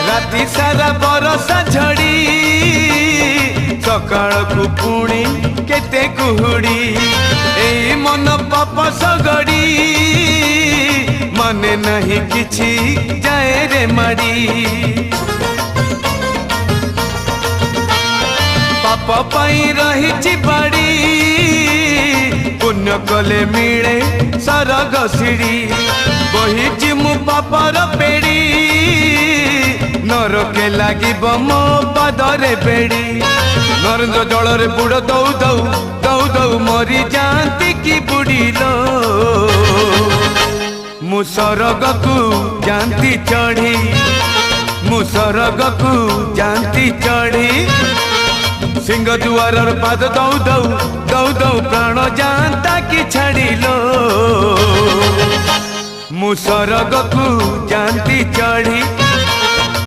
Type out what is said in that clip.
राति सारा बरसा झड़ी सकाळ को पुणी केते कुहुड़ी एई मन पाप सगड़ी मने नहीं किछि जाए रे माड़ी पाप पाई रही बाड़ी पुण्य कले मिले सरग सीढ़ी बही मु पापर पेड़ी नरके लगे मो पदरे बेड़ी नरेन्द्र जल रे बुड़ दौ दौ दौ दौ मरी जाती की बुड़ीलो मु सरग को जानती चढ़ी मु सरग को जानती चढ़ी सिंह दुआर पाद दौ दौ दौ दौ प्राण जानता कि छाड़िलो मु सरग को जानती चढ़ी